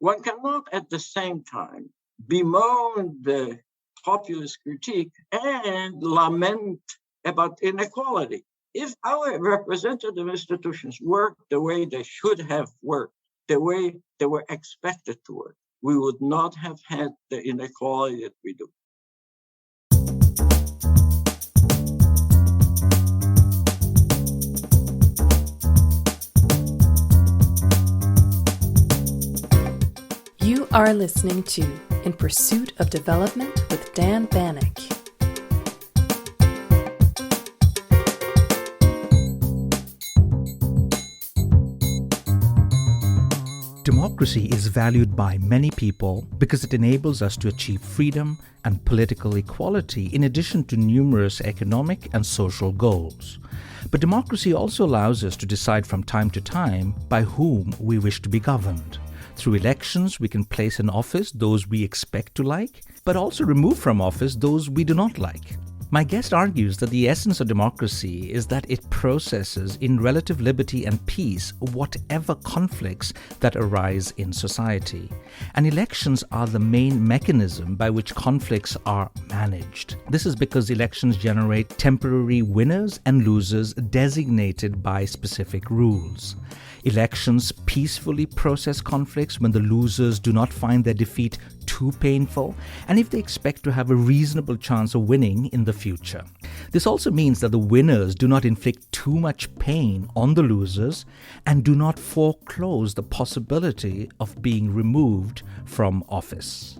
One cannot at the same time bemoan the populist critique and lament about inequality. If our representative institutions worked the way they should have worked, the way they were expected to work, we would not have had the inequality that we do. You are listening to In Pursuit of Development with Dan Bannock. Democracy is valued by many people because it enables us to achieve freedom and political equality in addition to numerous economic and social goals. But democracy also allows us to decide from time to time by whom we wish to be governed. Through elections, we can place in office those we expect to like, but also remove from office those we do not like. My guest argues that the essence of democracy is that it processes in relative liberty and peace whatever conflicts that arise in society. And elections are the main mechanism by which conflicts are managed. This is because elections generate temporary winners and losers designated by specific rules. Elections peacefully process conflicts when the losers do not find their defeat too painful and if they expect to have a reasonable chance of winning in the future. This also means that the winners do not inflict too much pain on the losers and do not foreclose the possibility of being removed from office.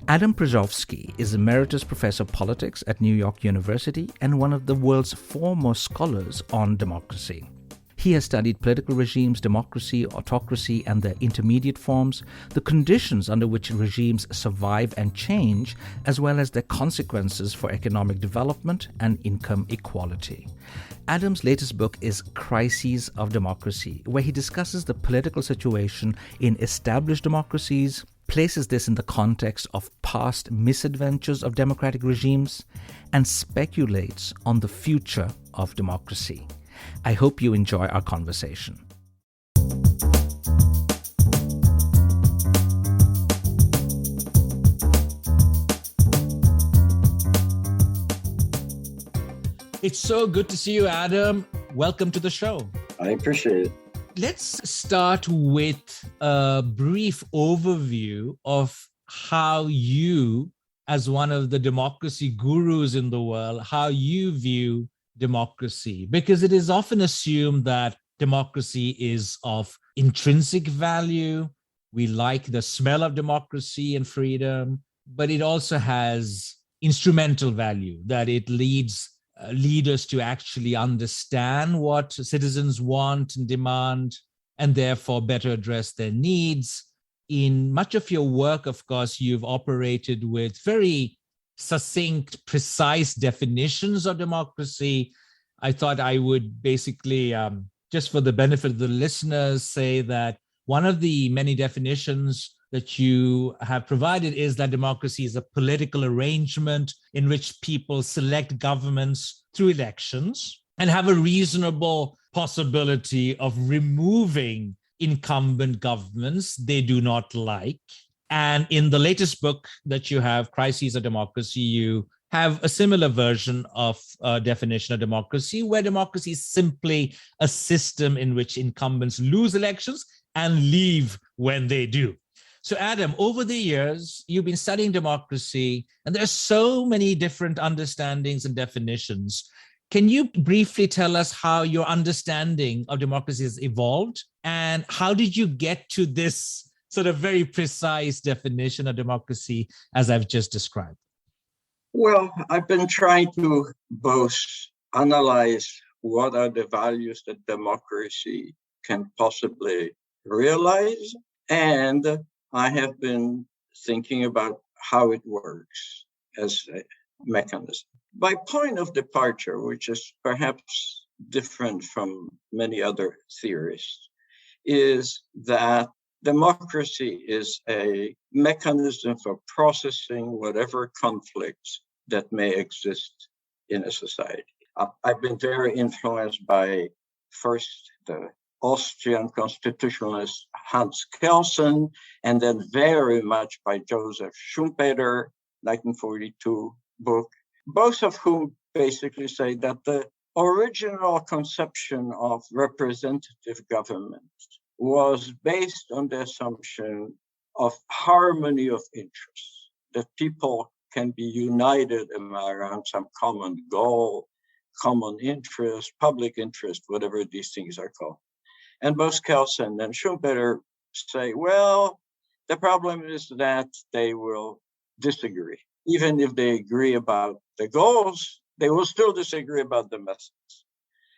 Adam Przeworski is Emeritus Professor of Politics at New York University and one of the world's foremost scholars on democracy. He has studied political regimes, democracy, autocracy, and their intermediate forms, the conditions under which regimes survive and change, as well as their consequences for economic development and income equality. Adam's latest book is Crises of Democracy, where he discusses the political situation in established democracies, places this in the context of past misadventures of democratic regimes, and speculates on the future of democracy. I hope you enjoy our conversation. It's so good to see you, Adam. Welcome to the show. I appreciate it. Let's start with a brief overview of how you, as one of the democracy gurus in the world, how you view democracy, because it is often assumed that democracy is of intrinsic value. We like the smell of democracy and freedom, but it also has instrumental value, that it leads leaders to actually understand what citizens want and demand, and therefore better address their needs. In much of your work, of course, you've operated with very succinct, precise definitions of democracy. I thought I would basically, just for the benefit of the listeners, say that one of the many definitions that you have provided is that democracy is a political arrangement in which people select governments through elections and have a reasonable possibility of removing incumbent governments they do not like. And in the latest book that you have, Crises of Democracy, you have a similar version of a definition of democracy, where democracy is simply a system in which incumbents lose elections and leave when they do. So Adam, over the years, you've been studying democracy, and there are so many different understandings and definitions. Can you briefly tell us how your understanding of democracy has evolved, and how did you get to this sort of very precise definition of democracy as I've just described? Well, I've been trying to both analyze what are the values that democracy can possibly realize, and I have been thinking about how it works as a mechanism. My point of departure, which is perhaps different from many other theorists, is that democracy is a mechanism for processing whatever conflicts that may exist in a society. I've been very influenced by first the Austrian constitutionalist Hans Kelsen, and then very much by Joseph Schumpeter, 1942 book, both of whom basically say that the original conception of representative government was based on the assumption of harmony of interests, that people can be united around some common goal, common interest, public interest, whatever these things are called. And both Kelsen and Schumpeter say, well, the problem is that they will disagree. Even if they agree about the goals, they will still disagree about the methods.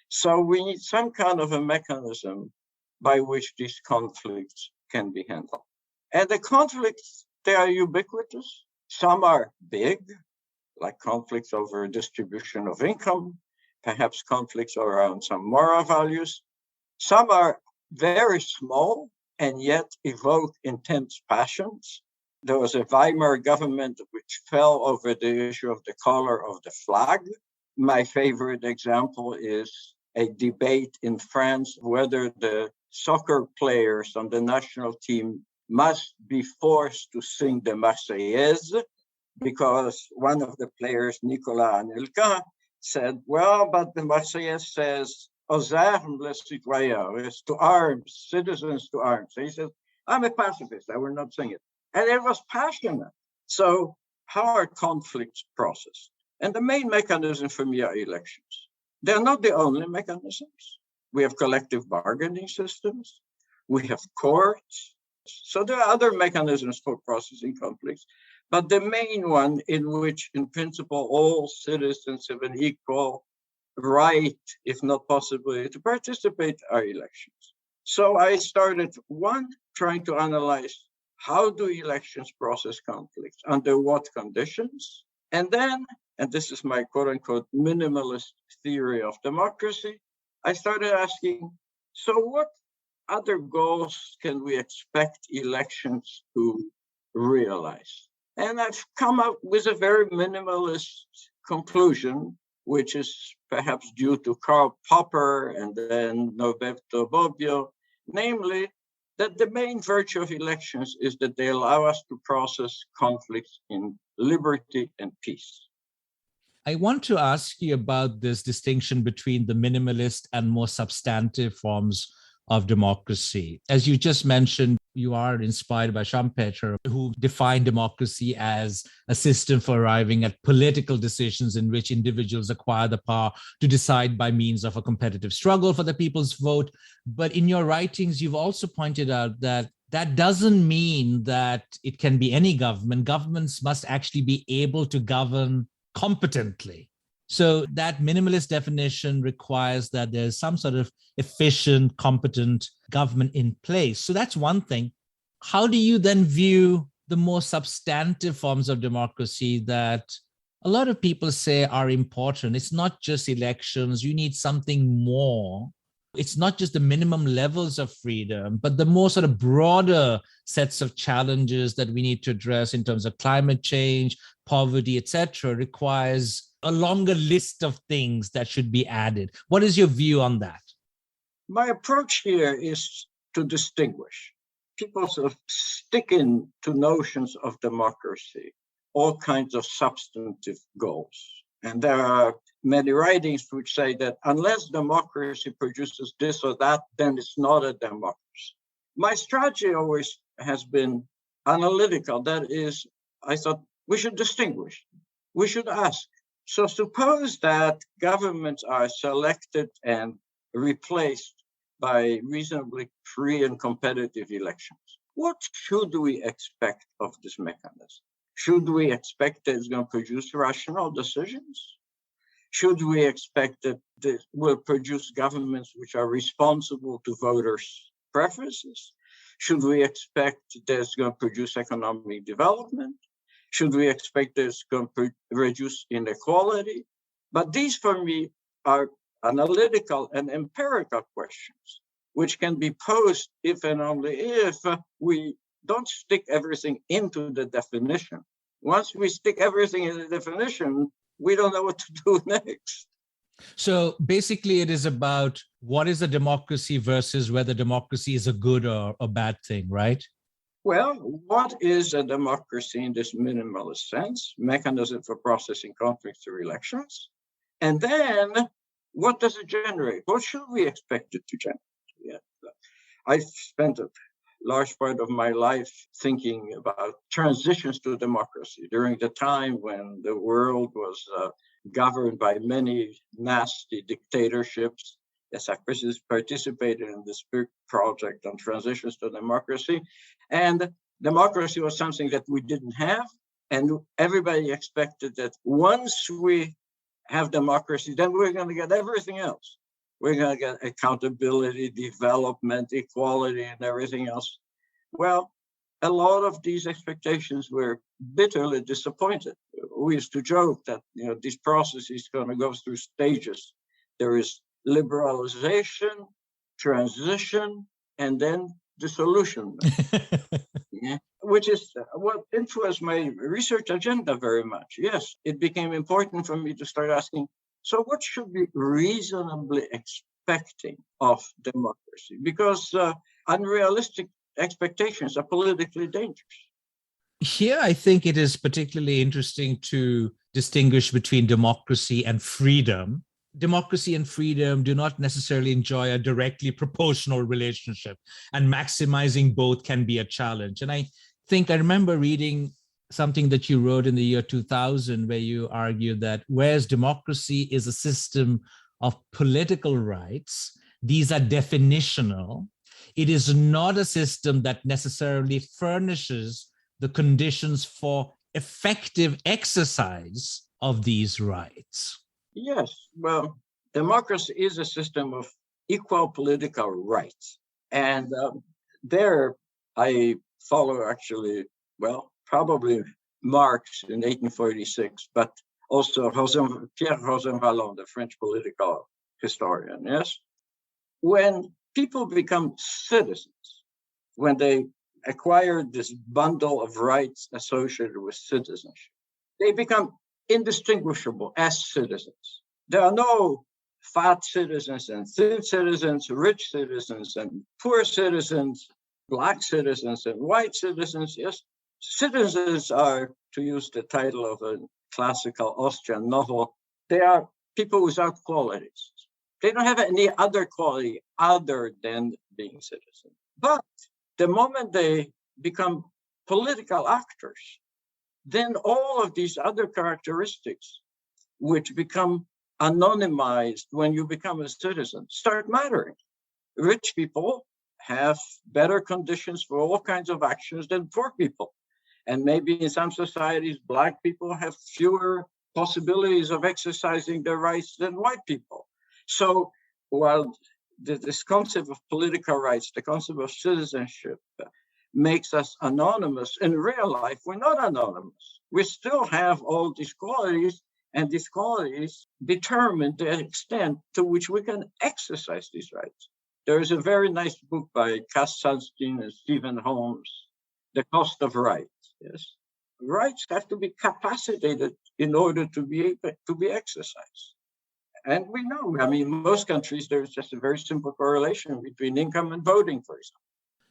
So we need some kind of a mechanism by which these conflicts can be handled. And the conflicts, they are ubiquitous. Some are big, like conflicts over distribution of income, perhaps conflicts around some moral values. Some are very small and yet evoke intense passions. There was a Weimar government which fell over the issue of the color of the flag. My favorite example is a debate in France whether the soccer players on the national team must be forced to sing the Marseillaise, because one of the players, Nicolas Anelka, said, well, but the Marseillaise says, aux armes les citoyens, is to arms, citizens to arms. So he said, I'm a pacifist, I will not sing it. And it was passionate. So how are conflicts processed? And the main mechanism for me are elections. They're not the only mechanisms. We have collective bargaining systems. We have courts. So there are other mechanisms for processing conflicts. But the main one in which, in principle, all citizens have an equal right, if not possibility, to participate are elections. So I started, one, trying to analyze how do elections process conflicts, under what conditions? And then, and this is my quote-unquote minimalist theory of democracy, I started asking, so what other goals can we expect elections to realize? And I've come up with a very minimalist conclusion, which is perhaps due to Karl Popper and then Norberto Bobbio, namely that the main virtue of elections is that they allow us to process conflicts in liberty and peace. I want to ask you about this distinction between the minimalist and more substantive forms of democracy. As you just mentioned, you are inspired by Schumpeter, who defined democracy as a system for arriving at political decisions in which individuals acquire the power to decide by means of a competitive struggle for the people's vote. But in your writings, you've also pointed out that that doesn't mean that it can be any government. Governments must actually be able to govern competently. So that minimalist definition requires that there's some sort of efficient, competent government in place. So that's one thing. How do you then view the more substantive forms of democracy that a lot of people say are important? It's not just elections. You need something more. It's not just the minimum levels of freedom, but the more sort of broader sets of challenges that we need to address in terms of climate change, poverty, etc., requires a longer list of things that should be added. What is your view on that? My approach here is to distinguish. People sort of stick in to notions of democracy, all kinds of substantive goals. And there are many writings which say that unless democracy produces this or that, then it's not a democracy. My strategy always has been analytical. That is, I thought we should distinguish. We should ask. So suppose that governments are selected and replaced by reasonably free and competitive elections. What should we expect of this mechanism? Should we expect that it's going to produce rational decisions? Should we expect that this will produce governments which are responsible to voters' preferences? Should we expect that it's going to produce economic development? Should we expect that it's going to reduce inequality? But these, for me, are analytical and empirical questions, which can be posed if and only if we don't stick everything into the definition. Once we stick everything in the definition, we don't know what to do next. So basically, it is about what is a democracy versus whether democracy is a good or a bad thing, right? Well, what is a democracy in this minimalist sense? Mechanism for processing conflict through elections. And then what does it generate? What should we expect it to generate? Yeah. I've spent a large part of my life thinking about transitions to democracy during the time when the world was governed by many nasty dictatorships. Yes, I participated in this big project on transitions to democracy. And democracy was something that we didn't have. And everybody expected that once we have democracy, then we're going to get everything else. We're going to get accountability, development, equality, and everything else. Well, a lot of these expectations were bitterly disappointed. We used to joke that this process is going to go through stages. There is liberalization, transition, and then disillusionment. Yeah. Which is what influenced my research agenda very much. Yes, it became important for me to start asking, so what should we reasonably expecting of democracy? Because unrealistic expectations are politically dangerous. Here, I think it is particularly interesting to distinguish between democracy and freedom. Democracy and freedom do not necessarily enjoy a directly proportional relationship, and maximizing both can be a challenge. And I remember reading something that you wrote in the year 2000, where you argued that whereas democracy is a system of political rights, these are definitional. It is not a system that necessarily furnishes the conditions for effective exercise of these rights. Yes, well, democracy is a system of equal political rights. And there I follow actually, probably Marx in 1846, but also Pierre Rosanvallon, the French political historian, yes? When people become citizens, when they acquire this bundle of rights associated with citizenship, they become indistinguishable as citizens. There are no fat citizens and thin citizens, rich citizens and poor citizens, Black citizens and white citizens. Yes, citizens are, to use the title of a classical Austrian novel, they are people without qualities. They don't have any other quality other than being citizens. But the moment they become political actors, then all of these other characteristics, which become anonymized when you become a citizen, start mattering. Rich people have better conditions for all kinds of actions than poor people. And maybe in some societies, Black people have fewer possibilities of exercising their rights than white people. So while this concept of political rights, the concept of citizenship, makes us anonymous, in real life, we're not anonymous. We still have all these qualities, and these qualities determine the extent to which we can exercise these rights. There is a very nice book by Cass Sunstein and Stephen Holmes, The Cost of Rights. Yes, rights have to be capacitated in order to be able to be exercised. And we know, most countries, there's just a very simple correlation between income and voting, for example.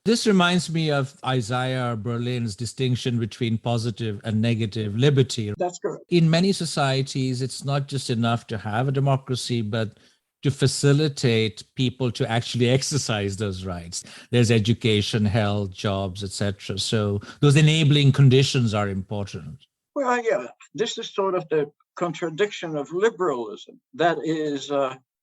This reminds me of Isaiah Berlin's distinction between positive and negative liberty. That's correct. In many societies, it's not just enough to have a democracy, but to facilitate people to actually exercise those rights. There's education, health, jobs, etc. So those enabling conditions are important. Well, yeah, this is sort of the contradiction of liberalism. That is,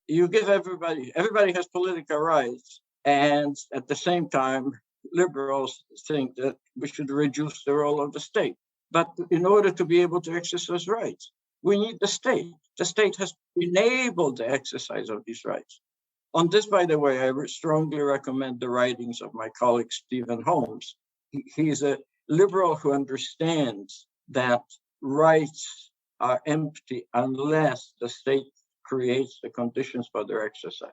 you give everybody has political rights, and at the same time, liberals think that we should reduce the role of the state. But in order to be able to exercise rights, we need the state. The state has enabled the exercise of these rights. On this, by the way, I strongly recommend the writings of my colleague, Stephen Holmes. He's a liberal who understands that rights are empty unless the state creates the conditions for their exercise.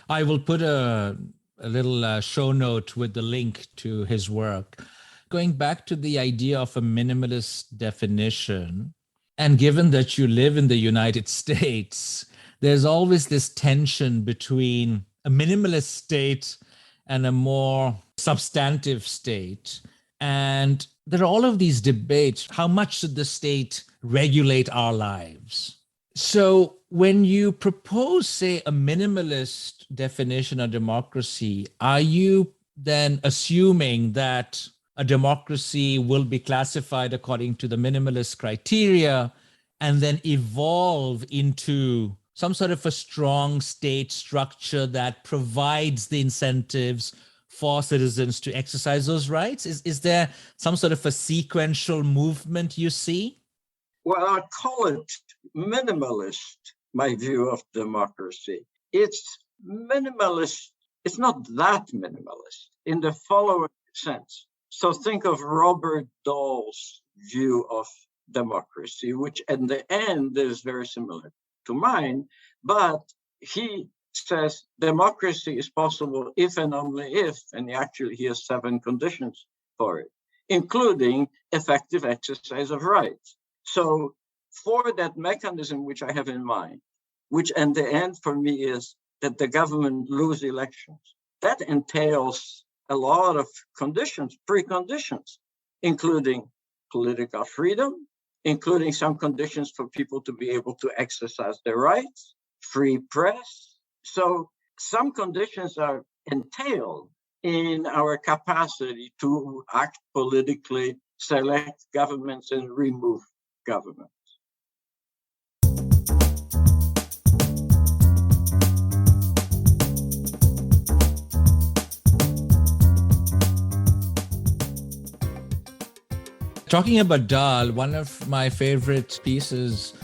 I will put a little show note with the link to his work. Going back to the idea of a minimalist definition, and given that you live in the United States, there's always this tension between a minimalist state and a more substantive state. And there are all of these debates. How much should the state regulate our lives? So when you propose, say, a minimalist definition of democracy, are you then assuming that a democracy will be classified according to the minimalist criteria and then evolve into some sort of a strong state structure that provides the incentives for citizens to exercise those rights? Is there some sort of a sequential movement you see? Well, I call it minimalist, my view of democracy. It's minimalist. It's not that minimalist in the following sense. So think of Robert Dahl's view of democracy, which in the end is very similar to mine, but he says democracy is possible if and only if, and actually he has 7 conditions for it, including effective exercise of rights. So for that mechanism which I have in mind, which in the end for me is that the government lose elections, that entails a lot of conditions, preconditions, including political freedom, including some conditions for people to be able to exercise their rights, free press. So some conditions are entailed in our capacity to act politically, select governments, and remove governments. Talking about Dahl, one of my favorite pieces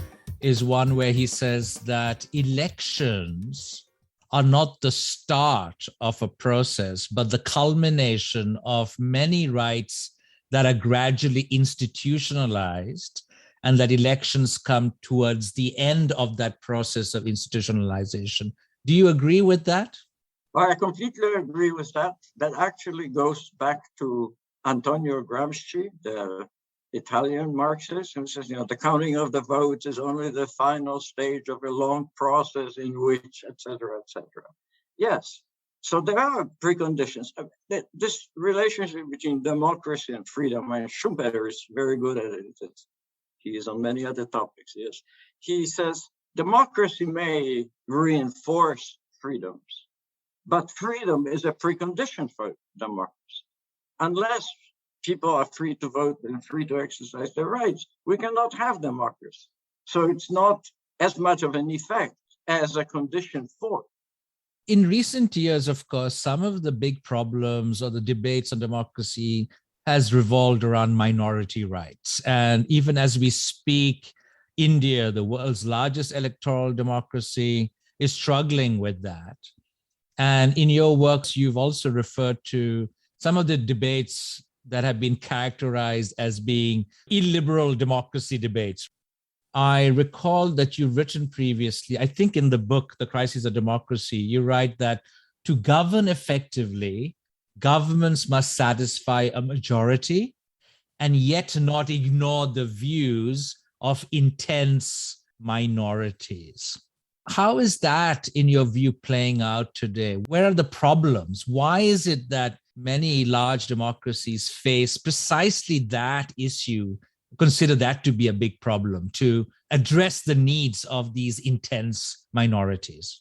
is one where he says that elections are not the start of a process, but the culmination of many rights that are gradually institutionalized, and that elections come towards the end of that process of institutionalization. Do you agree with that? Well, I completely agree with that. That actually goes back to Antonio Gramsci, the Italian Marxist, who says, the counting of the votes is only the final stage of a long process in which, et cetera, et cetera. Yes. So there are preconditions. This relationship between democracy and freedom, and Schumpeter is very good at it. He is on many other topics, yes. He says democracy may reinforce freedoms, but freedom is a precondition for democracy. Unless people are free to vote and free to exercise their rights, we cannot have democracy. So it's not as much of an effect as a condition for. In recent years, of course, some of the big problems or the debates on democracy has revolved around minority rights. And even as we speak, India, the world's largest electoral democracy, is struggling with that. And in your works, you've also referred to some of the debates that have been characterized as being illiberal democracy debates. I recall that you've written previously, I think in the book, The Crises of Democracy, you write that to govern effectively, governments must satisfy a majority and yet not ignore the views of intense minorities. How is that, in your view, playing out today? Where are the problems? Why is it that many large democracies face precisely that issue, consider that to be a big problem, to address the needs of these intense minorities?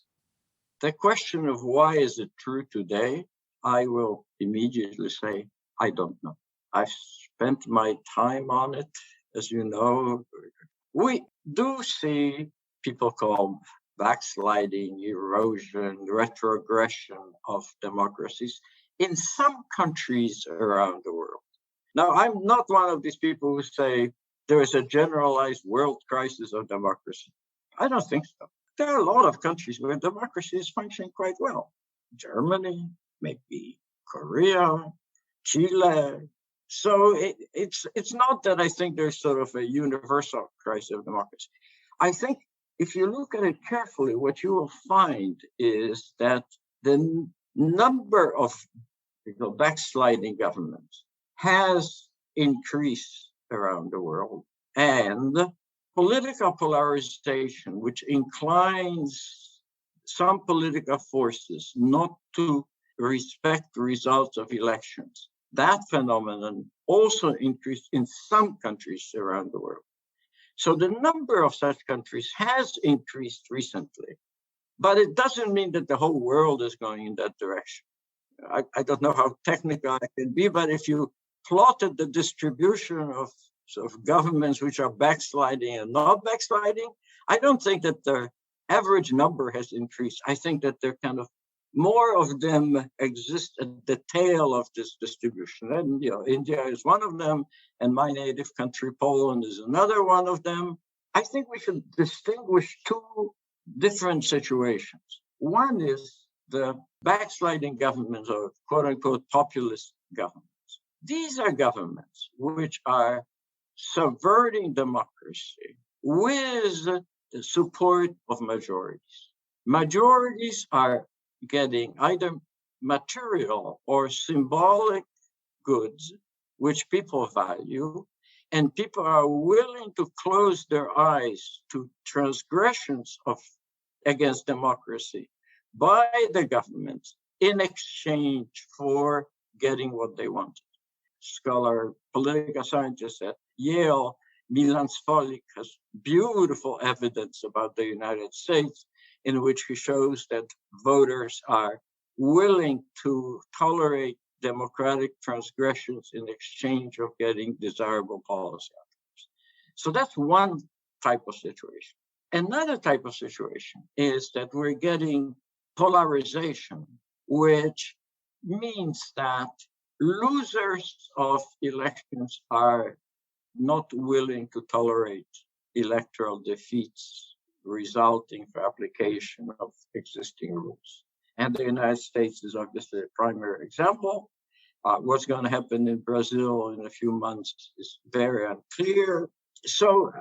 The question of why is it true today, I will immediately say, I don't know. I've spent my time on it. As you know, we do see people call backsliding, erosion, retrogression of democracies in some countries around the world. Now, I'm not one of these people who say there is a generalized world crisis of democracy. I don't think so. There are a lot of countries where democracy is functioning quite well. Germany, maybe Korea, Chile. So it's not that I think there's sort of a universal crisis of democracy. I think if you look at it carefully, what you will find is that the number of backsliding governments has increased around the world. And political polarization, which inclines some political forces not to respect the results of elections, that phenomenon also increased in some countries around the world. So the number of such countries has increased recently, but it doesn't mean that the whole world is going in that direction. I don't know how technical I can be, but if you plotted the distribution of governments which are backsliding and not backsliding, I don't think that the average number has increased. I think that there kind of more of them exist at the tail of this distribution. And India is one of them, and my native country, Poland, is another one of them. I think we should distinguish two different situations. One is the backsliding governments, or quote-unquote populist governments. These are governments which are subverting democracy with the support of majorities. Majorities are getting either material or symbolic goods which people value, and people are willing to close their eyes to transgressions against democracy by the government in exchange for getting what they wanted. Scholar, political scientist at Yale, Milan Sfolik, has beautiful evidence about the United States in which he shows that voters are willing to tolerate democratic transgressions in exchange of getting desirable policy outcomes. So that's one type of situation. Another type of situation is that we're getting polarization, which means that losers of elections are not willing to tolerate electoral defeats resulting from application of existing rules. And the United States is obviously a primary example. What's going to happen in Brazil in a few months is very unclear. So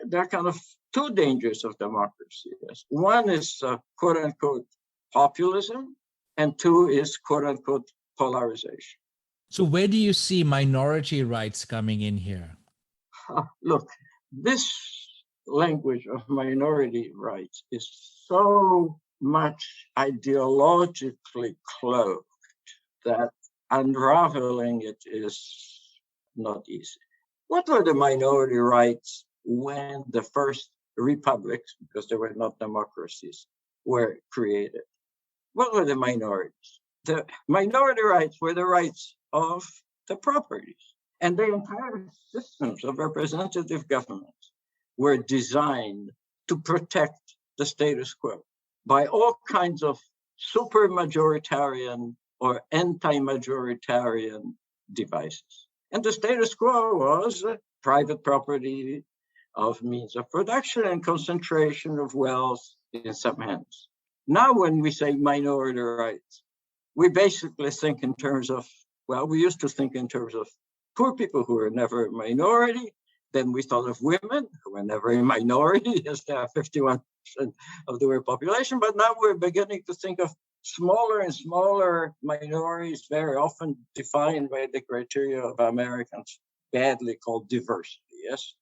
there are kind of two dangers of democracy. One is quote-unquote populism, and two is quote-unquote polarization. So where do you see minority rights coming in here? Look, this language of minority rights is so much ideologically cloaked that unraveling it is not easy. What were the minority rights when the first republics, because they were not democracies, were created? What were the minorities? The minority rights were the rights of the properties. And the entire systems of representative governments were designed to protect the status quo by all kinds of super majoritarian or anti-majoritarian devices. And the status quo was private property of means of production and concentration of wealth in some hands. Now, when we say minority rights, we basically think in terms of, well, we used to think in terms of poor people who were never a minority. Then we thought of women who were never a minority, as they are 51% of the world population. But now we're beginning to think of smaller and smaller minorities, very often defined by the criteria of Americans, badly called diversity. Yes,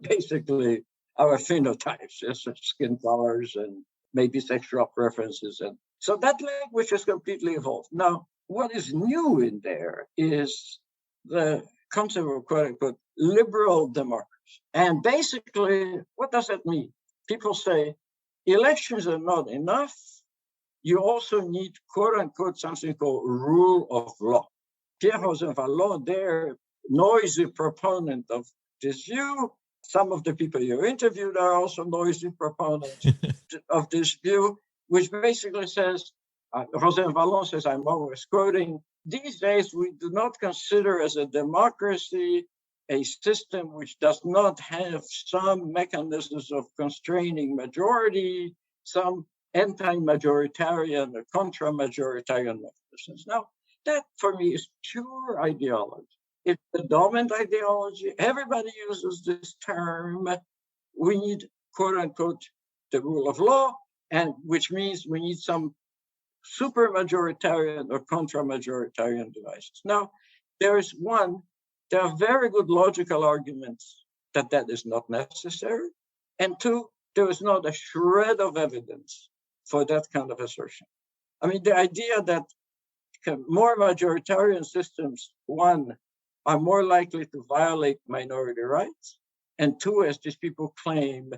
basically our phenotypes, yes, skin colors and maybe sexual preferences, and so that language has completely evolved. Now, what is new in there is the concept of quote-unquote liberal democracy. And basically, what does that mean? People say elections are not enough. You also need quote-unquote something called rule of law. Pierre Vallon, their noisy proponent of this view. Some of the people you interviewed are also noisy proponents of this view, which basically says, Rosen Vallon says, I'm always quoting, these days we do not consider as a democracy a system which does not have some mechanisms of constraining majority, some anti-majoritarian or contra-majoritarian mechanisms. Now, that for me is pure ideology. It's the dominant ideology. Everybody uses this term. We need, quote unquote, the rule of law, and which means we need some super majoritarian or contra-majoritarian devices. Now, there are very good logical arguments that that is not necessary. And two, there is not a shred of evidence for that kind of assertion. I mean, the idea that more majoritarian systems, one, are more likely to violate minority rights, and two, as these people claim,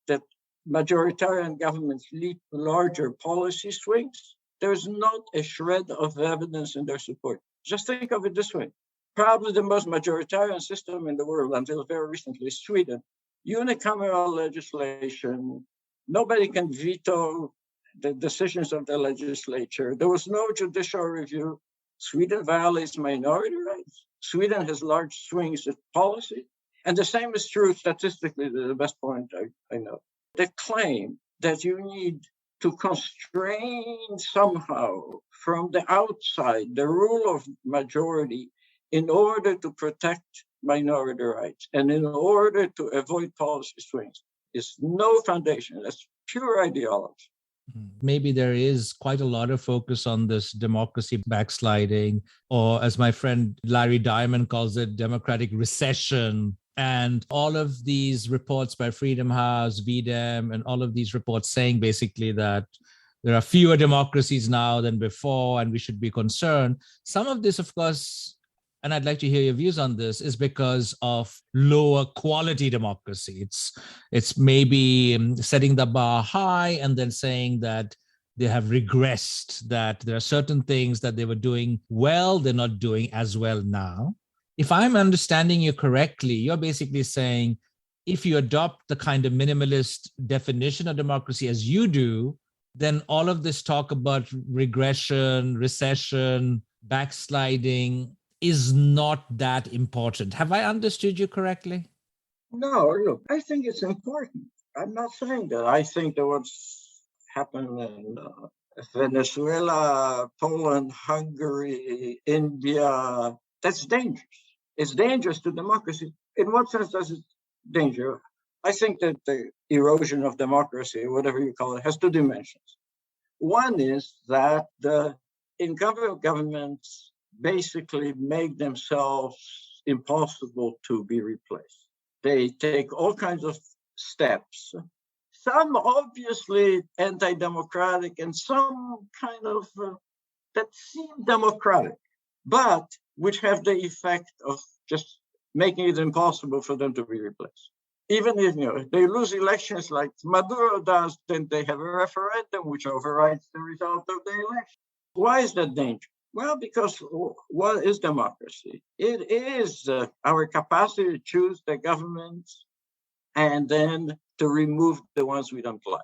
that majoritarian governments lead to larger policy swings, there's not a shred of evidence in their support. Just think of it this way. Probably the most majoritarian system in the world until very recently is Sweden. Unicameral legislation, nobody can veto the decisions of the legislature. There was no judicial review. Sweden violates minority rights. Sweden has large swings in policy. And the same is true statistically, the best point I know. The claim that you need to constrain somehow from the outside the rule of majority in order to protect minority rights and in order to avoid policy swings is no foundation. That's pure ideology. Maybe there is quite a lot of focus on this democracy backsliding, or as my friend Larry Diamond calls it, democratic recession. And all of these reports by Freedom House, VDEM, and all of these reports saying basically that there are fewer democracies now than before, and we should be concerned. Some of this, of course, and I'd like to hear your views on this, is because of lower quality democracy. It's maybe setting the bar high and then saying that they have regressed, that there are certain things that they were doing well, they're not doing as well now. If I'm understanding you correctly, you're basically saying if you adopt the kind of minimalist definition of democracy as you do, then all of this talk about regression, recession, backsliding is not that important. Have I understood you correctly? No, look, I think it's important. I'm not saying that. I think that what's happened in Venezuela, Poland, Hungary, India, that's dangerous. It's dangerous to democracy. In what sense does it danger? I think that the erosion of democracy, whatever you call it, has two dimensions. One is that the incumbent governments basically make themselves impossible to be replaced. They take all kinds of steps, some obviously anti-democratic and some kind of that seem democratic, but which have the effect of just making it impossible for them to be replaced. Even if they lose elections like Maduro does, then they have a referendum which overrides the result of the election. Why is that dangerous? Well, because what is democracy? It is our capacity to choose the governments and then to remove the ones we don't like.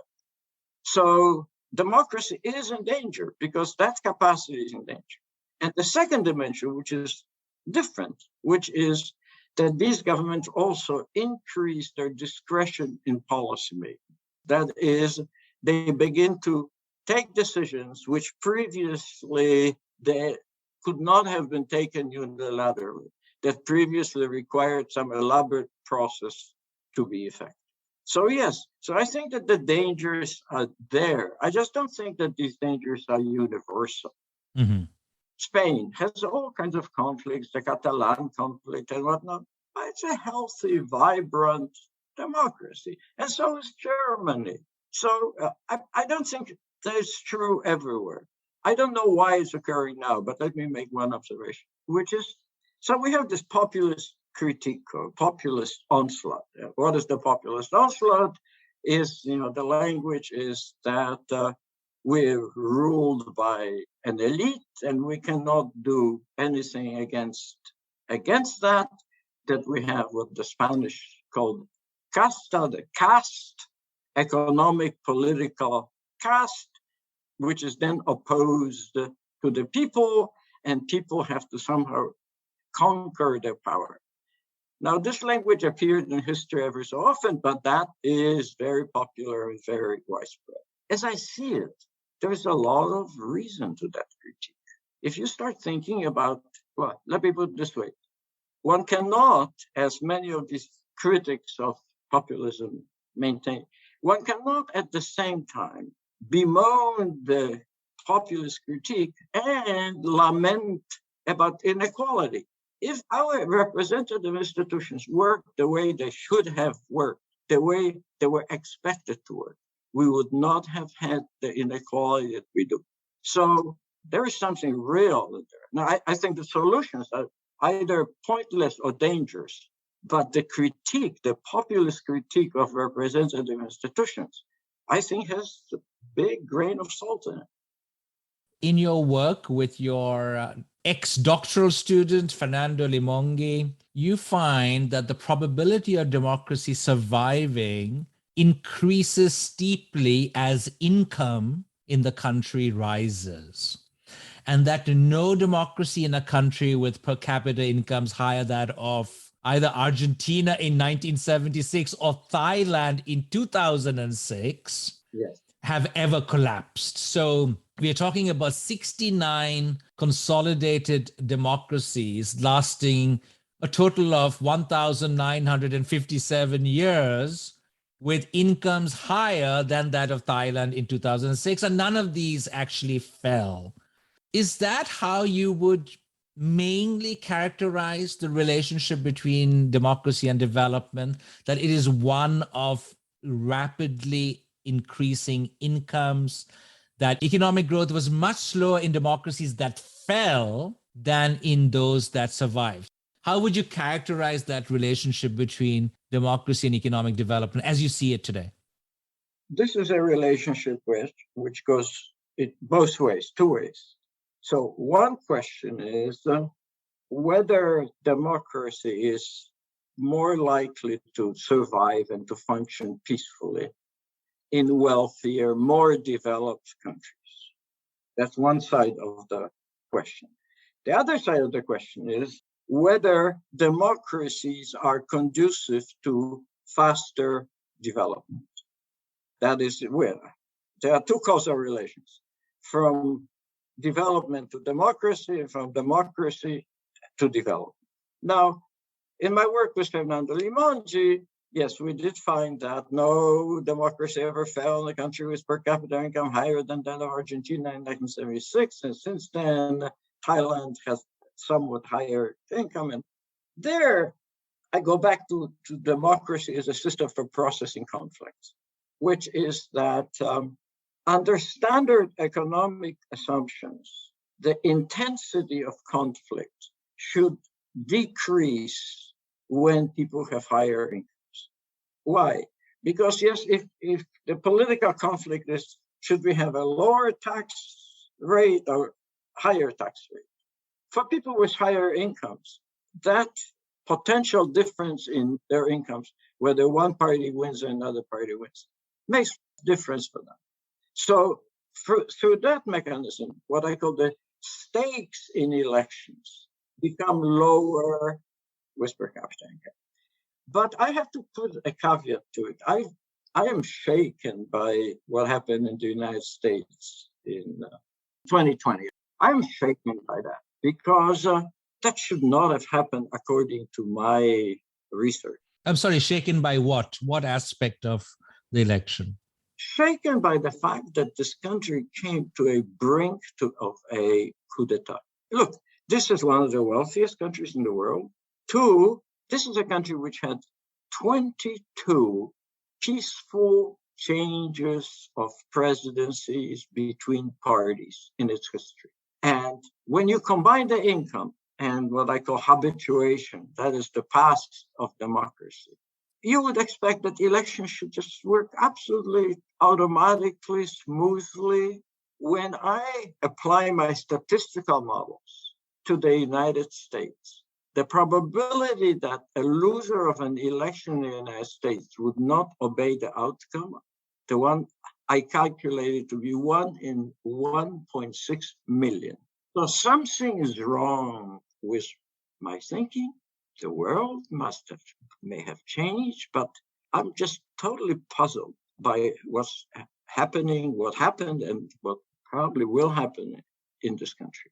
So democracy is in danger because that capacity is in danger. And the second dimension, which is different, which is that these governments also increase their discretion in policymaking. That is, they begin to take decisions which previously they could not have been taken unilaterally, that previously required some elaborate process to be effective. So yes, so I think that the dangers are there. I just don't think that these dangers are universal. Mm-hmm. Spain has all kinds of conflicts, the Catalan conflict and whatnot. But it's a healthy, vibrant democracy. And so is Germany. So I don't think that's true everywhere. I don't know why it's occurring now, but let me make one observation, which is, so we have this populist critique, or populist onslaught. What is the populist onslaught? Is, the language is that we're ruled by an elite and we cannot do anything against that we have what the Spanish called casta, the caste, economic, political caste, which is then opposed to the people, and people have to somehow conquer their power. Now, this language appeared in history every so often, but that is very popular and very widespread. As I see it, there's a lot of reason to that critique. If you start thinking about, well, let me put it this way. One cannot, as many of these critics of populism maintain, one cannot at the same time bemoan the populist critique and lament about inequality. If our representative institutions worked the way they should have worked, the way they were expected to work, we would not have had the inequality that we do. So there is something real there. Now, I think the solutions are either pointless or dangerous, but the critique, the populist critique of representative institutions, I think has a big grain of salt in it. In your work with your ex-doctoral student, Fernando Limongi, you find that the probability of democracy surviving increases steeply as income in the country rises, and that no democracy in a country with per capita incomes higher than of either Argentina in 1976 or Thailand in 2006 Yes. have ever collapsed. So we are talking about 69 consolidated democracies lasting a total of 1,957 years with incomes higher than that of Thailand in 2006, and none of these actually fell. Is that how you would mainly characterize the relationship between democracy and development, that it is one of rapidly increasing incomes, that economic growth was much slower in democracies that fell than in those that survived? How would you characterize that relationship between democracy and economic development as you see it today? This is a relationship which goes both ways, two ways. So one question is whether democracy is more likely to survive and to function peacefully in wealthier, more developed countries. That's one side of the question. The other side of the question is whether democracies are conducive to faster development. That is where there are two causal relations, from development to democracy and from democracy to development. Now, in my work with Fernando Limongi, yes, we did find that no democracy ever fell in a country with per capita income higher than that of Argentina in 1976. And since then, Thailand has somewhat higher income. And there, I go back to democracy as a system for processing conflicts, which is that under standard economic assumptions, the intensity of conflict should decrease when people have higher incomes. Why? Because yes, if the political conflict is, should we have a lower tax rate or higher tax rate? For people with higher incomes, that potential difference in their incomes, whether one party wins or another party wins, makes a difference for them. So through that mechanism, what I call the stakes in elections become lower with per capita income. But I have to put a caveat to it. I am shaken by what happened in the United States in 2020. I'm shaken by that because that should not have happened according to my research. I'm sorry, shaken by what? What aspect of the election? Shaken by the fact that this country came to a brink of a coup d'etat. Look, this is one of the wealthiest countries in the world. Two, this is a country which had 22 peaceful changes of presidencies between parties in its history. And when you combine the income and what I call habituation, that is the past of democracy, you would expect that elections should just work absolutely automatically, smoothly. When I apply my statistical models to the United States, the probability that a loser of an election in the United States would not obey the outcome, the one I calculated to be 1 in 1.6 million. So something is wrong with my thinking. The world may have changed, but I'm just totally puzzled by what's happening, what happened, and what probably will happen in this country.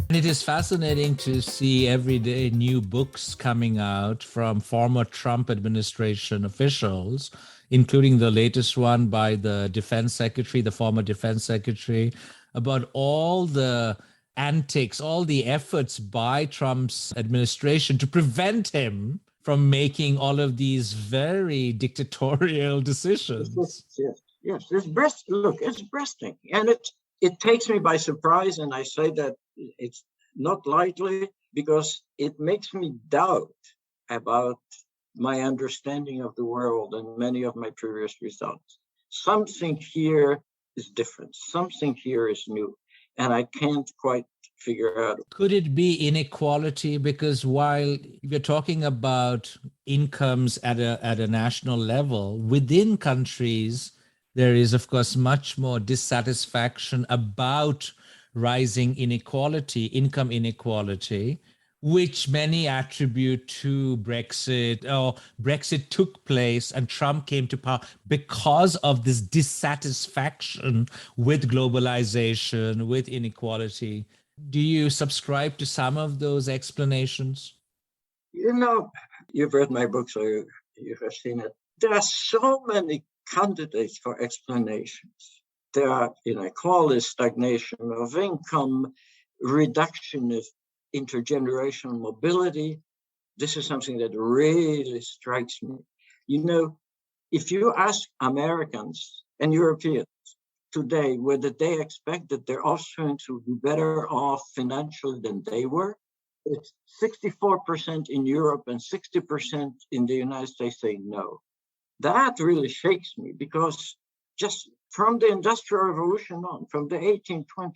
And It is fascinating to see every day new books coming out from former Trump administration officials, including the latest one by the defense secretary, the former defense secretary, about all the antics, all the efforts by Trump's administration to prevent him from making all of these very dictatorial decisions. Yes. It's breathtaking. And it takes me by surprise. And I say that it's not lightly because it makes me doubt about my understanding of the world and many of my previous results. Something here is different. Something here is new. And I can't quite figure out. Could it be inequality? Because while we're talking about incomes at a national level, within countries, there is, of course, much more dissatisfaction about rising inequality, income inequality, which many attribute to Brexit. Or Brexit took place and Trump came to power because of this dissatisfaction with globalization, with inequality. Do you subscribe to some of those explanations? You've read my book, so you have seen it. There are so many candidates for explanations. There are inequality, stagnation of income, reduction of intergenerational mobility. This is something that really strikes me. If you ask Americans and Europeans today whether they expect that their offspring to be better off financially than they were, it's 64% in Europe and 60% in the United States say no. That really shakes me because just from the Industrial Revolution on, from the 1820s,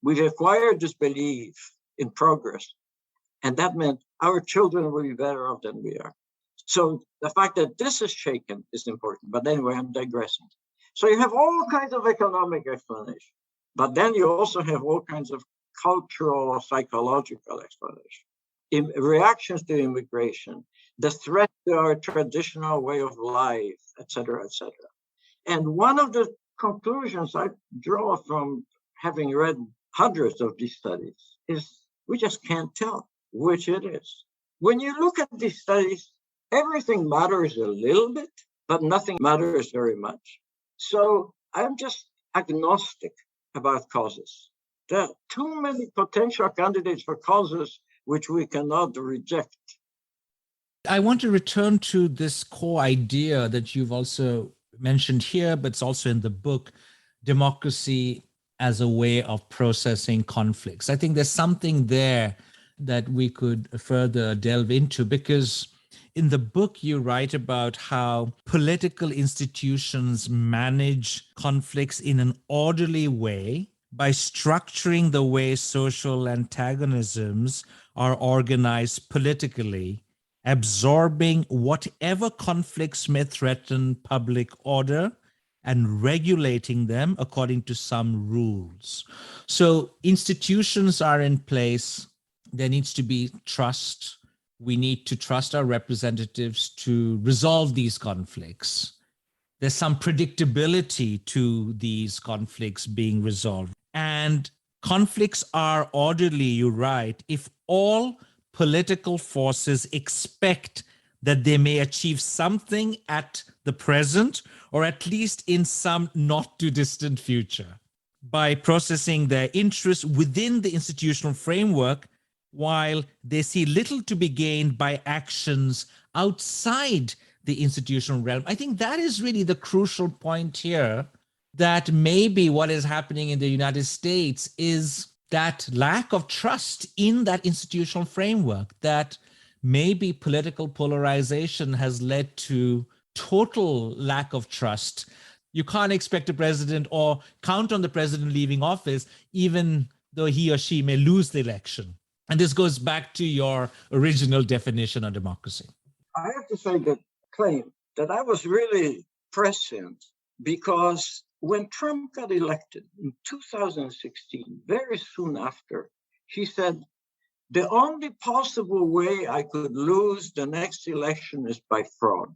we've acquired this belief in progress. And that meant our children will be better off than we are. So the fact that this is shaken is important. But anyway, I'm digressing. So you have all kinds of economic explanations, but then you also have all kinds of cultural or psychological explanations. In reactions to immigration, the threat to our traditional way of life, et cetera, et cetera. And one of the conclusions I draw from having read hundreds of these studies is we just can't tell which it is. When you look at these studies, everything matters a little bit, but nothing matters very much. So I'm just agnostic about causes. There are too many potential candidates for causes which we cannot reject. I want to return to this core idea that you've also mentioned here, but it's also in the book, democracy as a way of processing conflicts. I think there's something there that we could further delve into, because in the book you write about how political institutions manage conflicts in an orderly way by structuring the way social antagonisms are organized politically, absorbing whatever conflicts may threaten public order and regulating them according to some rules. So institutions are in place. There needs to be trust. We need to trust our representatives to resolve these conflicts. There's some predictability to these conflicts being resolved. And conflicts are orderly, you write, if all political forces expect that they may achieve something at the present, or at least in some not too distant future, by processing their interests within the institutional framework, while they see little to be gained by actions outside the institutional realm. I think that is really the crucial point here, that maybe what is happening in the United States is that lack of trust in that institutional framework, that maybe political polarization has led to total lack of trust. You can't expect a president or count on the president leaving office, even though he or she may lose the election. And this goes back to your original definition of democracy. I have to say that claim that I was really prescient, because when Trump got elected in 2016, very soon after, he said, the only possible way I could lose the next election is by fraud.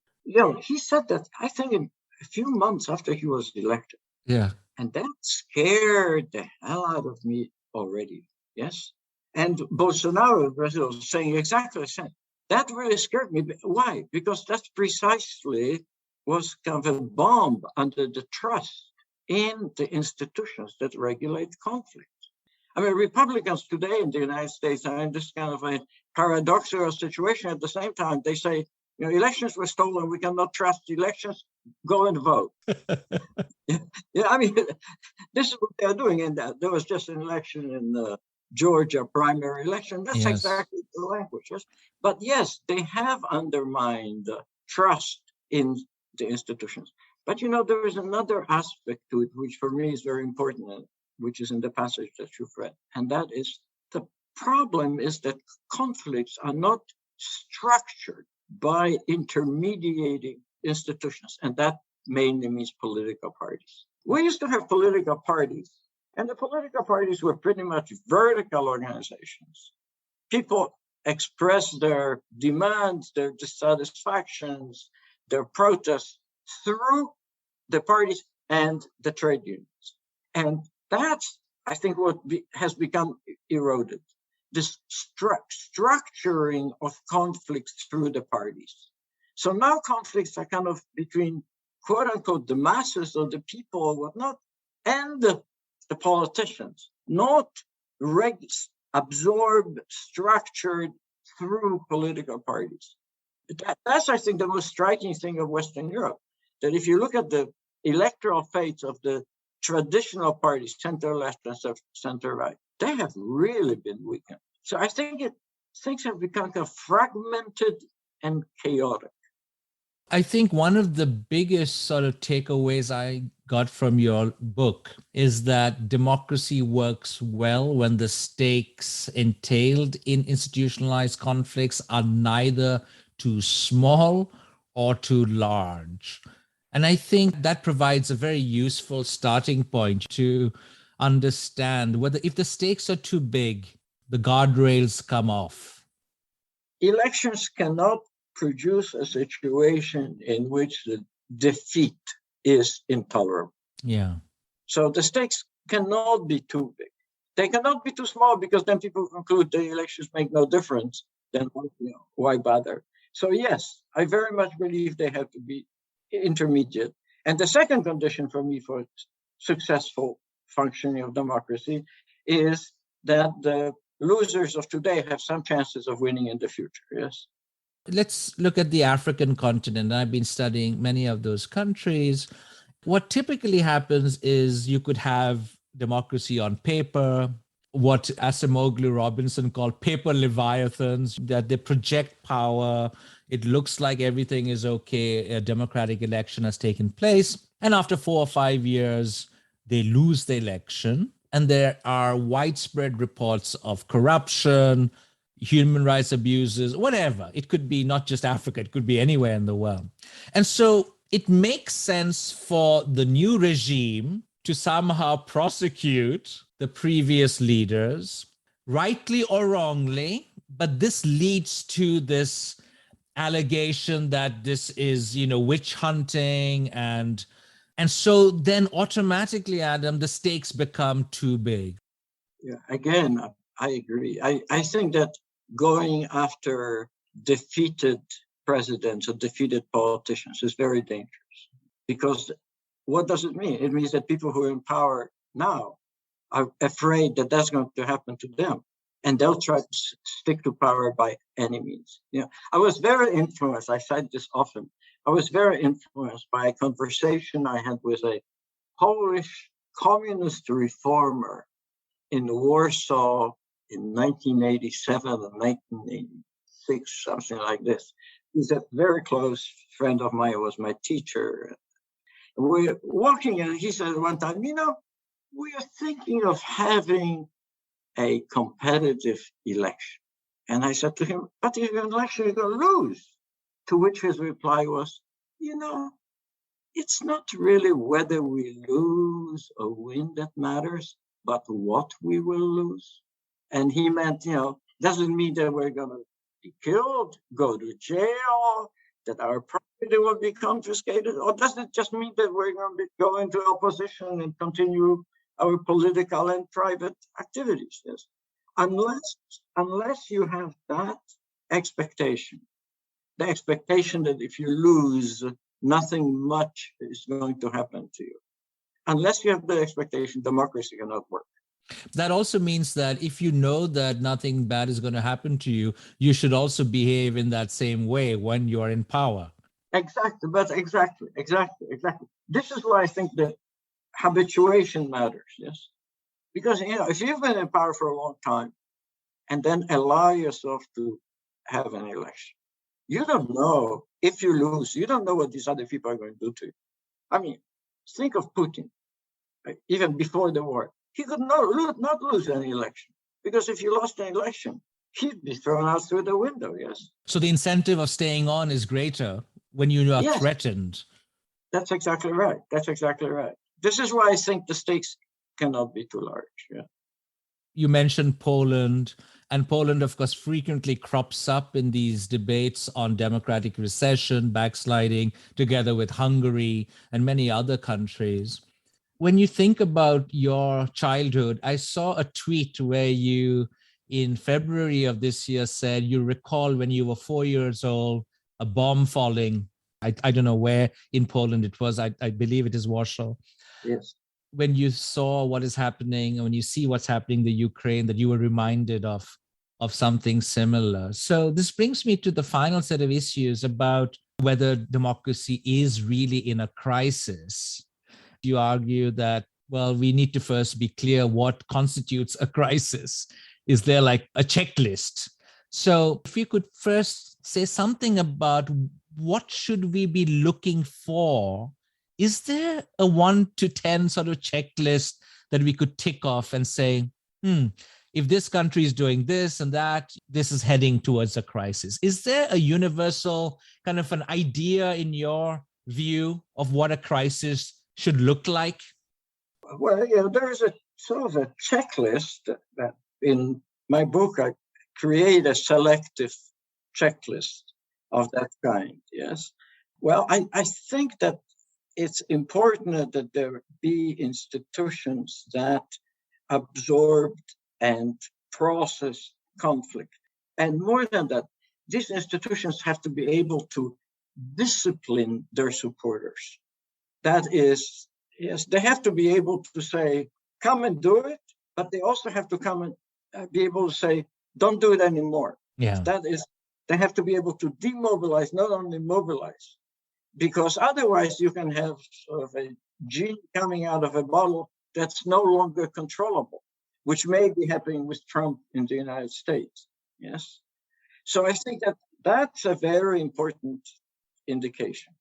He said that, I think, in a few months after he was elected. Yeah. And that scared the hell out of me already. Yes. And Bolsonaro in Brazil is saying exactly the same. That really scared me. Why? Because that's precisely was kind of a bomb under the trust in the institutions that regulate conflict. I mean, Republicans today in the United States are in this kind of a paradoxical situation. At the same time, they say, elections were stolen. We cannot trust elections. Go and vote. I mean, this is what they're doing. And there was just an election in Georgia, primary election. That's exactly the language. Yes? But yes, they have undermined trust in the institutions. But there is another aspect to it, which for me is very important, which is in the passage that you've read. And that is the problem is that conflicts are not structured by intermediating institutions. And that mainly means political parties. We used to have political parties, and the political parties were pretty much vertical organizations. People express their demands, their dissatisfactions, their protests through the parties and the trade unions. And that's, I think, what has become eroded. This structuring of conflicts through the parties. So now conflicts are kind of between, quote unquote, the masses or the people or whatnot, and the politicians, not absorbed, structured through political parties. That's, I think, the most striking thing of Western Europe, that if you look at the electoral fates of the traditional parties, center-left and center-right, they have really been weakened. So I think things have become kind of fragmented and chaotic. I think one of the biggest sort of takeaways I got from your book is that democracy works well when the stakes entailed in institutionalized conflicts are neither too small or too large. And I think that provides a very useful starting point to understand whether if the stakes are too big, the guardrails come off. Elections cannot produce a situation in which the defeat is intolerable. Yeah. So the stakes cannot be too big. They cannot be too small, because then people conclude the elections make no difference. Then why bother? So yes, I very much believe they have to be intermediate. And the second condition for me for successful functioning of democracy is that the losers of today have some chances of winning in the future. Yes. Let's look at the African continent. I've been studying many of those countries. What typically happens is you could have democracy on paper, what Acemoglu Robinson called paper leviathans, that they project power. It looks like everything is okay. A democratic election has taken place. And after 4 or 5 years, they lose the election. And there are widespread reports of corruption, human rights abuses, whatever. It could be not just Africa, it could be anywhere in the world. And so it makes sense for the new regime to somehow prosecute the previous leaders, rightly or wrongly. But this leads to this allegation that this is, witch hunting. And so then automatically, Adam, the stakes become too big. Yeah, again, I agree. I think that going after defeated presidents or defeated politicians is very dangerous, because what does it mean? It means that people who are in power now are afraid that that's going to happen to them, and they'll try to stick to power by any means. I was very influenced. I cite this often. I was very influenced by a conversation I had with a Polish communist reformer in Warsaw in 1987 and 1986, something like this. He's a very close friend of mine, was my teacher. We're walking, and he said one time, we are thinking of having a competitive election. And I said to him, but if an election, you're going to lose. To which his reply was, it's not really whether we lose or win that matters, but what we will lose. And he meant, doesn't mean that we're going to be killed, go to jail, that our property will be confiscated, or does it just mean that we're going to go into opposition and continue our political and private activities? Yes. unless you have that expectation, the expectation that if you lose, nothing much is going to happen to you. Unless you have the expectation, democracy cannot work. That also means that if you know that nothing bad is going to happen to you, you should also behave in that same way when you're in power. Exactly, but exactly. This is why I think that habituation matters, yes? Because, if you've been in power for a long time and then allow yourself to have an election, you don't know if you lose, you don't know what these other people are going to do to you. I mean, think of Putin, right? Even before the war. He could not lose any election, because if you lost an election, he'd be thrown out through the window, yes? So the incentive of staying on is greater when you are threatened. That's exactly right. This is why I think the stakes cannot be too large, yeah. You mentioned Poland, and Poland, of course, frequently crops up in these debates on democratic recession, backsliding, together with Hungary and many other countries. When you think about your childhood, I saw a tweet where you, in February of this year, said you recall when you were 4 years old, a bomb falling. I don't know where in Poland it was. I believe it is Warsaw. Yes. When you saw what is happening, and when you see what's happening in the Ukraine, that you were reminded of something similar. So this brings me to the final set of issues about whether democracy is really in a crisis. You argue that, well, we need to first be clear what constitutes a crisis. Is there like a checklist? So if you could first say something about what should we be looking for? Is there a 1 to 10 sort of checklist that we could tick off and say, if this country is doing this and that, this is heading towards a crisis? Is there a universal kind of an idea in your view of what a crisis should look like? Well, there is a sort of a checklist that in my book, I create a selective checklist of that kind, yes. Well, I think that it's important that there be institutions that absorb and process conflict. And more than that, these institutions have to be able to discipline their supporters. That is, yes, they have to be able to say, come and do it, but they also have to come and be able to say, don't do it anymore. Yeah. That is, they have to be able to demobilize, not only mobilize, because otherwise you can have sort of a genie coming out of a bottle that's no longer controllable, which may be happening with Trump in the United States. Yes. So I think that that's a very important indication.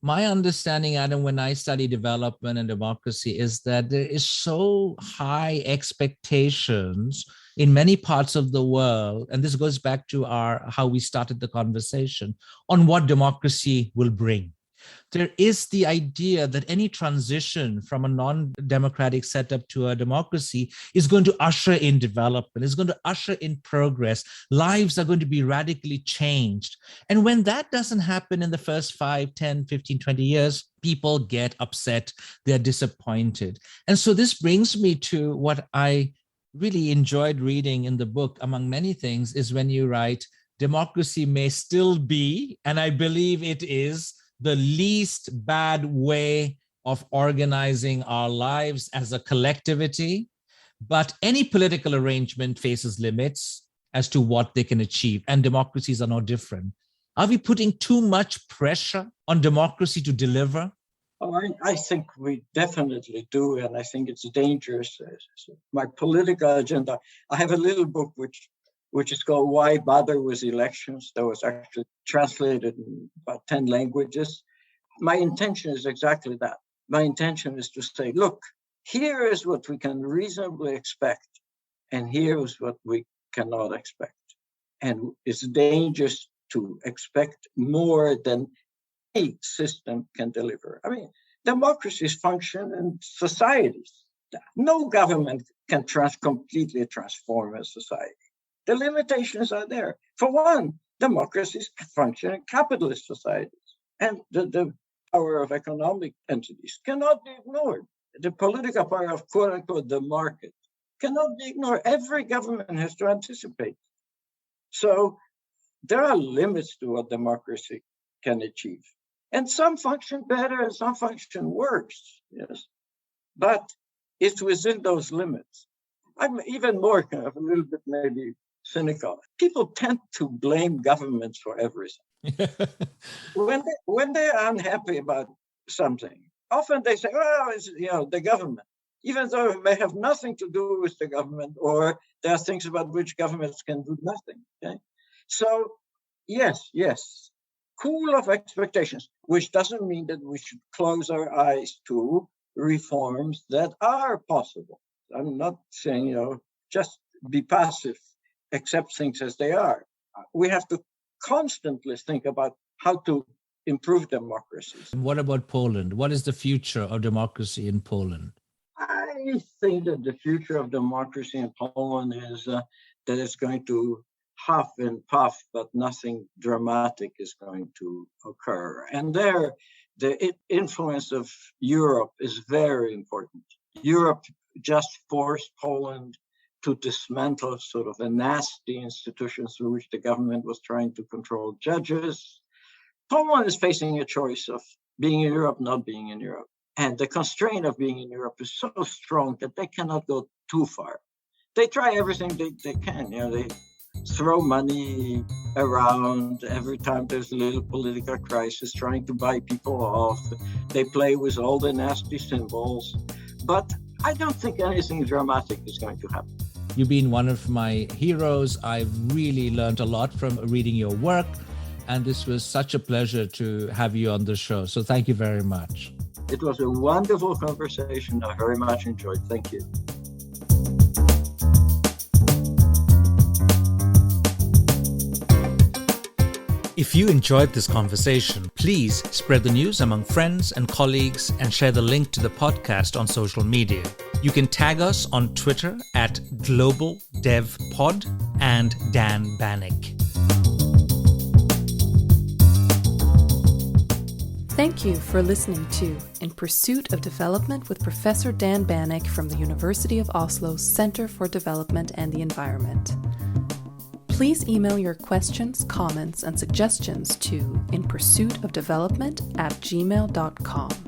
My understanding, Adam, when I study development and democracy, is that there is so high expectations in many parts of the world, and this goes back to how we started the conversation, on what democracy will bring. There is the idea that any transition from a non-democratic setup to a democracy is going to usher in development, is going to usher in progress. Lives are going to be radically changed. And when that doesn't happen in the first 5, 10, 15, 20 years, people get upset, they're disappointed. And so this brings me to what I really enjoyed reading in the book, among many things, is when you write, democracy may still be, and I believe it is, the least bad way of organizing our lives as a collectivity, but any political arrangement faces limits as to what they can achieve, and democracies are no different. Are we putting too much pressure on democracy to deliver? Oh, I think we definitely do, and I think it's dangerous. My political agenda, I have a little book which is called Why Bother with Elections, that was actually translated in about 10 languages. My intention is exactly that. My intention is to say, look, here is what we can reasonably expect, and here is what we cannot expect. And it's dangerous to expect more than any system can deliver. I mean, democracies function in societies. No government can completely transform a society. The limitations are there. For one, democracies function in capitalist societies, and the power of economic entities cannot be ignored. The political power of, quote unquote, the market cannot be ignored. Every government has to anticipate. So there are limits to what democracy can achieve. And some function better and some function worse, yes. But it's within those limits. I'm even more kind of a little bit maybe cynical. People tend to blame governments for everything. When they're unhappy about something, often they say, "Oh, it's the government," even though it may have nothing to do with the government, or there are things about which governments can do nothing. Okay, so yes, cool of expectations, which doesn't mean that we should close our eyes to reforms that are possible. I'm not saying just be passive, accept things as they are. We have to constantly think about how to improve democracies. What about Poland? What is the future of democracy in Poland? I think that the future of democracy in Poland is that it's going to huff and puff, but nothing dramatic is going to occur. And there, the influence of Europe is very important. Europe just forced Poland to dismantle sort of the nasty institutions through which the government was trying to control judges. Poland is facing a choice of being in Europe, not being in Europe. And the constraint of being in Europe is so strong that they cannot go too far. They try everything they can. They throw money around every time there's a little political crisis, trying to buy people off. They play with all the nasty symbols. But I don't think anything dramatic is going to happen. You've been one of my heroes. I've really learned a lot from reading your work. And this was such a pleasure to have you on the show. So thank you very much. It was a wonderful conversation. I very much enjoyed. Thank you. If you enjoyed this conversation, please spread the news among friends and colleagues and share the link to the podcast on social media. You can tag us on Twitter at GlobalDevPod and Dan Bannock. Thank you for listening to In Pursuit of Development with Professor Dan Bannock from the University of Oslo's Center for Development and the Environment. Please email your questions, comments, and suggestions to inpursuitofdevelopment@gmail.com.